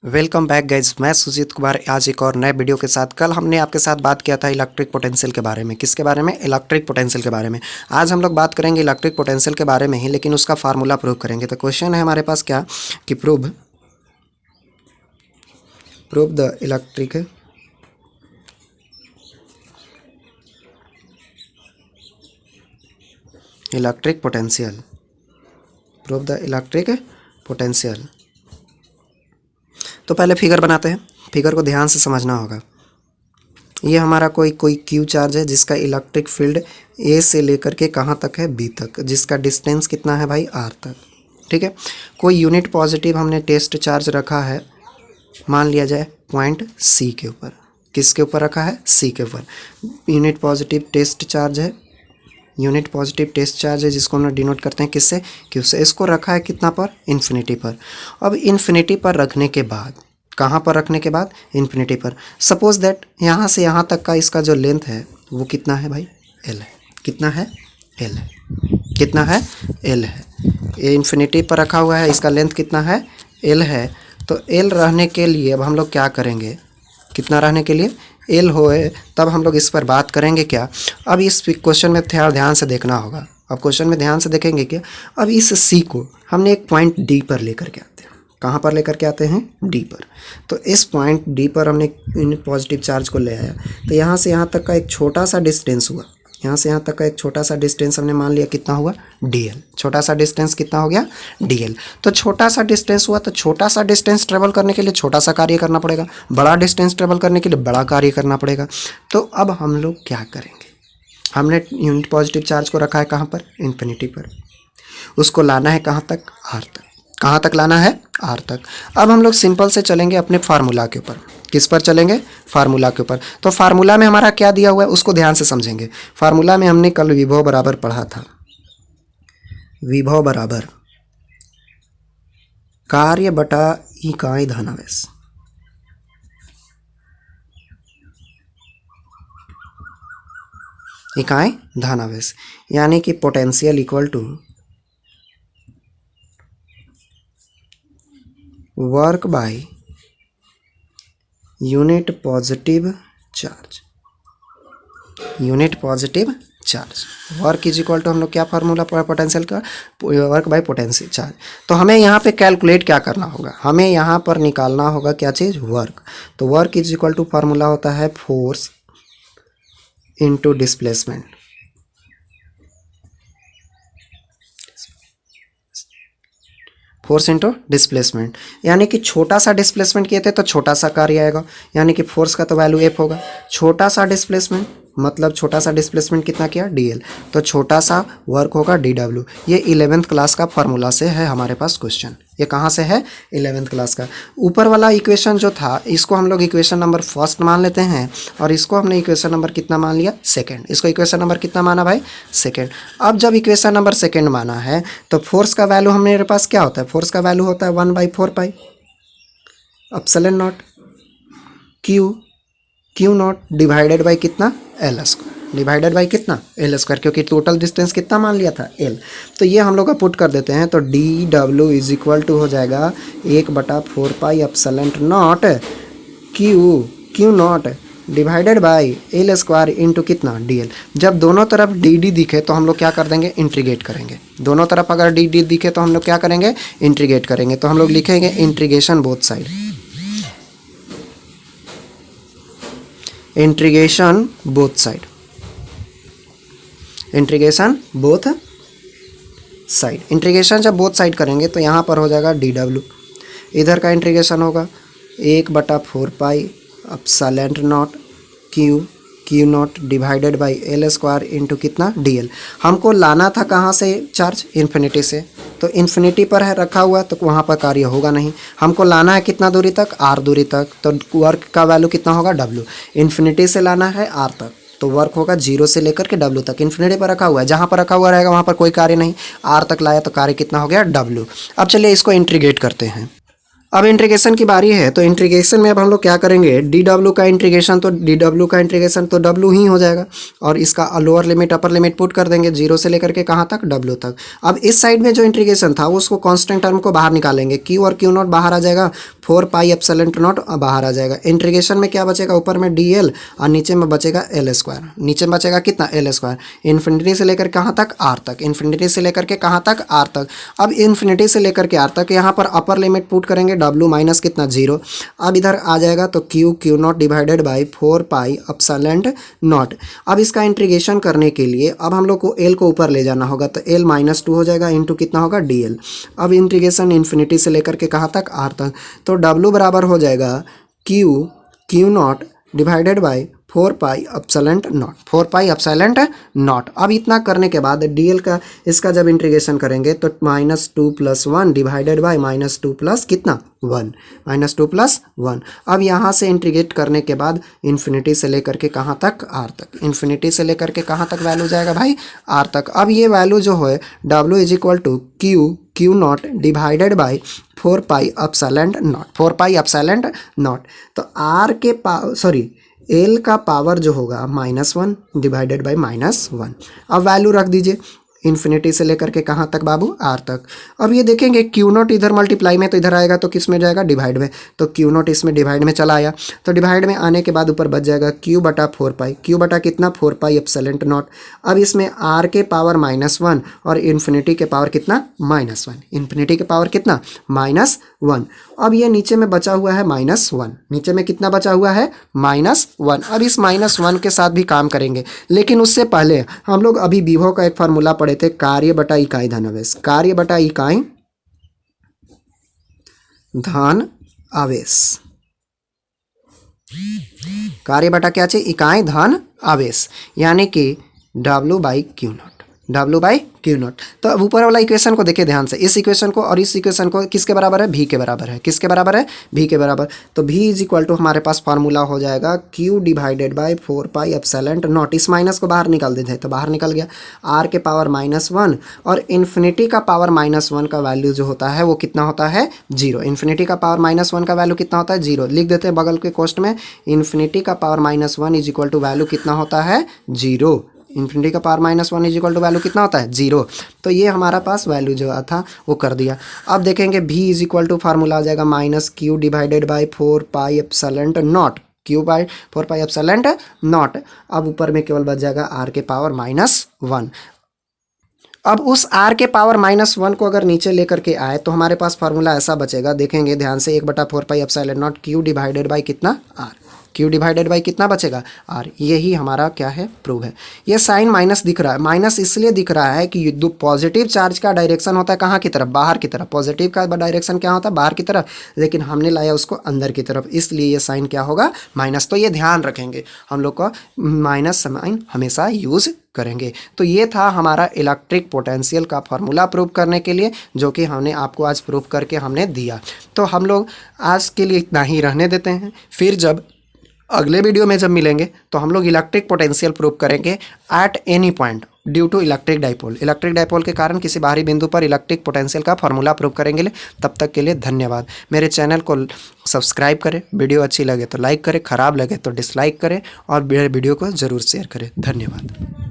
Welcome back guys, मैं सुजीत कुमार आज एक और नए वीडियो के साथ। कल हमने आपके साथ बात किया था इलेक्ट्रिक पोटेंशियल के बारे में। किसके बारे में? इलेक्ट्रिक पोटेंशियल के बारे में। आज हम लोग बात करेंगे इलेक्ट्रिक पोटेंशियल के बारे में ही, लेकिन उसका फार्मूला प्रूव करेंगे। तो क्वेश्चन है हमारे पास क्या कि prove the electric potential. Prove the electric potential. तो पहले फिगर बनाते हैं। फिगर को ध्यान से समझना होगा। ये हमारा कोई क्यू चार्ज है जिसका इलेक्ट्रिक फील्ड ए से लेकर के कहाँ तक है? बी तक, जिसका डिस्टेंस कितना है भाई? आर तक। ठीक है। कोई यूनिट पॉजिटिव हमने टेस्ट चार्ज रखा है, मान लिया जाए पॉइंट सी के ऊपर। किसके ऊपर रखा है? सी के ऊपर। यूनिट पॉजिटिव टेस्ट चार्ज है, यूनिट पॉजिटिव टेस्ट चार्ज है जिसको हम लोग डिनोट करते हैं किससे? क्यू से। इसको रखा है कितना पर? इन्फिनिटी पर। अब इन्फिनिटी पर रखने के बाद, कहाँ पर रखने के बाद? इन्फिनिटी पर। सपोज दैट यहाँ से यहाँ तक का इसका जो लेंथ है वो कितना है भाई? एल है। कितना है? एल है। कितना है? एल है। ये इन्फिनिटी पर रखा हुआ है, इसका लेंथ कितना है? एल है। तो एल रहने के लिए अब हम लोग क्या करेंगे? कितना रहने के लिए? एल होए तब हम लोग इस पर बात करेंगे क्या? अब इस क्वेश्चन में थोड़ा ध्यान से देखना होगा। अब क्वेश्चन में ध्यान से देखेंगे क्या? अब इस सी को हमने एक पॉइंट डी पर लेकर के आते हैं। कहाँ पर लेकर के आते हैं? डी पर। तो इस पॉइंट डी पर हमने यूनिट पॉजिटिव चार्ज को ले आया। तो यहाँ से यहाँ तक का एक छोटा सा डिस्टेंस हुआ। यहाँ से यहाँ तक का एक छोटा सा डिस्टेंस हमने मान लिया कितना हुआ? डीएल। छोटा सा डिस्टेंस कितना हो गया? डीएल। तो छोटा सा डिस्टेंस हुआ, तो छोटा सा डिस्टेंस ट्रेवल करने के लिए छोटा सा कार्य करना पड़ेगा, बड़ा डिस्टेंस ट्रेवल करने के लिए बड़ा कार्य करना पड़ेगा। तो अब हम लोग क्या करेंगे? हमने यूनिट पॉजिटिव चार्ज को रखा है कहाँ पर? इन्फिनिटी पर। उसको लाना है कहाँ तक? आर तक। कहाँ तक लाना है? आर तक। अब हम लोग सिंपल से चलेंगे अपने फार्मूला के ऊपर। किस पर चलेंगे? फार्मूला के ऊपर। तो फार्मूला में हमारा क्या दिया हुआ है उसको ध्यान से समझेंगे। फार्मूला में हमने कल विभव बराबर पढ़ा था। विभव बराबर कार्य बटा इकाई धनावेश। इकाई धनावेश यानी कि potential equal to work by unit positive charge. Unit positive charge. Work is equal to हम लोग क्या फार्मूला पढ़ा पोटेंशियल का? Work by potential charge. तो हमें यहाँ पे कैलकुलेट क्या करना होगा? हमें यहाँ पर निकालना होगा क्या चीज़? वर्क। तो work is equal to formula होता है force into displacement. Force into displacement, यानी कि छोटा सा डिस्प्लेसमेंट किए थे तो छोटा सा कार्य आएगा, यानी कि फोर्स का तो वैल्यू एफ होगा। छोटा सा डिस्प्लेसमेंट मतलब छोटा सा डिस्प्लेसमेंट कितना किया? डीएल। तो छोटा सा वर्क होगा डीडब्ल्यू। ये 11th क्लास का फार्मूला से है हमारे पास क्वेश्चन। ये कहाँ से है? 11th क्लास का। ऊपर वाला इक्वेशन जो था इसको हम लोग इक्वेशन नंबर फर्स्ट मान लेते हैं, और इसको हमने इक्वेशन नंबर कितना मान लिया? सेकंड। इसको इक्वेशन नंबर कितना माना भाई? सेकंड। अब जब इक्वेशन नंबर सेकंड माना है तो फोर्स का वैल्यू हमारे पास क्या होता है? फोर्स का वैल्यू होता है 1/4 pi epsilon not Q not divided by कितना? L square. डिवाइडेड बाई कितना? एल स्क्वायर, क्योंकि टोटल डिस्टेंस कितना मान लिया था? एल। तो ये हम लोग का पुट कर देते हैं। तो D W is equal to हो जाएगा 1/4 pi epsilon not Q not divided by L square into कितना? D L. जब दोनों तरफ डी डी दिखे तो हम लोग क्या कर देंगे? इंटीग्रेट करेंगे। दोनों तरफ अगर डी डी दिखे तो हम लोग क्या करेंगे? इंटीग्रेट करेंगे। तो हम लोग लिखेंगे integration both side. Integration both side. Integration both side. Integration जब बोथ साइड करेंगे तो यहाँ पर हो जाएगा डी डब्ल्यू। इधर का इंटीग्रेशन होगा 1/4 pi epsilon not Q not divided by L square into कितना? D L. हमको लाना था कहाँ से चार्ज? इन्फिनिटी से। तो इन्फिनिटी पर है रखा हुआ तो वहाँ पर कार्य होगा नहीं। हमको लाना है कितना दूरी तक? आर दूरी तक। तो वर्क का वैल्यू कितना होगा? डब्ल्यू। इन्फिनिटी से लाना है आर तक तो वर्क होगा 0 से लेकर के डब्ल्यू तक। इन्फिनिटी पर रखा हुआ है, जहाँ पर रखा हुआ रहेगा वहाँ पर कोई कार्य नहीं। आर तक लाया तो कार्य कितना हो गया? डब्ल्यू। अब चलिए इसको इंटीग्रेट करते हैं। अब इंटीग्रेशन की बारी है, तो इंटीग्रेशन में अब हम लोग क्या करेंगे, डी डब्ल्यू का इंटीग्रेशन, तो डी डब्ल्यू का इंटीग्रेशन तो डब्ल्यू ही हो जाएगा और इसका lower limit upper limit put कर देंगे, जीरो से लेकर के कहाँ तक, डब्ल्यू तक। अब इस साइड में जो इंटीग्रेशन था उसको कांस्टेंट टर्म को बाहर निकालेंगे, क्यू और क्यू नॉट बाहर आ जाएगा, 4 पाई एप्सिलॉन नॉट बाहर आ जाएगा। इंटीग्रेशन में क्या बचेगा, ऊपर में डी एल और नीचे में बचेगा एल स्क्वायर, नीचे में बचेगा कितना, एल स्क्वायर, इन्फिनिटी से लेकर कहाँ तक, आर तक, इन्फिनिटी से लेकर के कहाँ तक, आर तक। अब इन्फिनिटी से लेकर के आर तक यहाँ पर अपर लिमिट पुट करेंगे, डब्ल्यू माइनस कितना, जीरो। अब इधर आ जाएगा तो Q Q not divided by 4 pi epsilon not. अब इसका इंटीग्रेशन करने के लिए अब हम लोग को एल को ऊपर ले जाना होगा, तो एल -2 हो जाएगा इंटू कितना होगा, डी एल। अब इंटीग्रेशन इन्फिनिटी से लेकर के कहाँ तक, आर तक, तो डब्ल्यू बराबर हो जाएगा Q Q not divided by 4 pi epsilon not, 4 pi epsilon not. अब इतना करने के बाद डीएल का इसका जब इंटीग्रेशन करेंगे तो -2 + 1 डिवाइडेड बाई -2 प्लस कितना, 1, -2 + 1। अब यहाँ से इंटीग्रेट करने के बाद इन्फिनिटी से लेकर के कहाँ तक, आर तक, इन्फिनिटी से लेकर के कहाँ तक वैल्यू जाएगा भाई, आर तक। अब ये वैल्यू जो है W = Q not divided by 4 pi epsilon not, 4 pi epsilon not. तो आर के एल का पावर जो होगा -1 डिवाइडेड बाई -1। अब वैल्यू रख दीजिए इन्फिनिटी से लेकर के कहाँ तक बाबू, आर तक। अब ये देखेंगे क्यू नॉट इधर मल्टीप्लाई में, तो इधर आएगा तो किस में जाएगा, डिवाइड में, तो क्यू नॉट इसमें डिवाइड में चला आया, तो डिवाइड में आने के बाद ऊपर बच जाएगा क्यू बटा 4 पाई, क्यू बटा कितना, 4 पाई एप्सिलॉन नॉट। अब इसमें आर के पावर -1 और इन्फिनिटी के पावर कितना, -1, इन्फिनिटी के पावर कितना, -1। अब ये नीचे में बचा हुआ है -1, नीचे में कितना बचा हुआ है, -1। अब इस -1 के साथ भी काम करेंगे, लेकिन उससे पहले हम लोग अभी विभव का एक फार्मूला पढ़े थे, कार्य बटा इकाई धनावेश, कार्य बटा इकाई धन आवेश, कार्य बटा क्या चाहिए, इकाई धन आवेश, यानी कि W/Q नॉट, W/Q नॉट। तो अब ऊपर वाला इक्वेशन को देखिए ध्यान से, इस इक्वेशन को और इस इक्वेशन को किसके बराबर है, V के बराबर है, किसके बराबर है, V के बराबर। तो V = हमारे पास फार्मूला हो जाएगा Q divided by 4 pi epsilon not, इस माइनस को बाहर निकाल देते हैं तो बाहर निकल गया, R के पावर -1 और इन्फिनिटी का पावर -1 का वैल्यू जो होता है वो कितना होता है, 0। इन्फिनिटी का पावर -1 का वैल्यू कितना होता है, 0। लिख देते हैं बगल के क्वेश्चन में, इन्फिनिटी का पावर -1 = वैल्यू कितना होता है, 0। इन्फिनिटी का पावर -1 = वैल्यू कितना होता है, 0। तो ये हमारा पास वैल्यू जो था वो कर दिया। अब देखेंगे V = फार्मूला आ जाएगा -Q divided by 4 pi epsilon not, Q/4 pi epsilon not. अब ऊपर में केवल बच जाएगा R के पावर -1। अब उस R के पावर -1 को अगर नीचे लेकर के आए तो हमारे पास फार्मूला ऐसा बचेगा, देखेंगे ध्यान से, 1/4 pi epsilon not Q divided by कितना, R, Q डिवाइडेड बाई कितना बचेगा, R। यही हमारा क्या है, प्रूव है। ये साइन माइनस दिख रहा है, माइनस इसलिए दिख रहा है कि पॉजिटिव चार्ज का डायरेक्शन होता है कहाँ की तरफ, बाहर की तरफ, पॉजिटिव का डायरेक्शन क्या होता है, बाहर की तरफ, लेकिन हमने लाया उसको अंदर की तरफ, इसलिए ये साइन क्या होगा, माइनस। तो ये ध्यान रखेंगे, हम लोग को माइनस साइन हमेशा यूज करेंगे। तो ये था हमारा इलेक्ट्रिक पोटेंशियल का फार्मूला प्रूव करने के लिए, जो कि हमने आपको आज प्रूव करके हमने दिया। तो हम लोग आज के लिए इतना ही रहने देते हैं, फिर जब अगले वीडियो में जब मिलेंगे तो हम लोग इलेक्ट्रिक पोटेंशियल प्रूव करेंगे at any point due to electric dipole. Electric dipole के कारण किसी बाहरी बिंदु पर इलेक्ट्रिक पोटेंशियल का फार्मूला प्रूव करेंगे। तब तक के लिए धन्यवाद। मेरे चैनल को सब्सक्राइब करें, वीडियो अच्छी लगे तो लाइक करें, ख़राब लगे तो डिसलाइक करें और मेरे वीडियो को ज़रूर शेयर करें। धन्यवाद।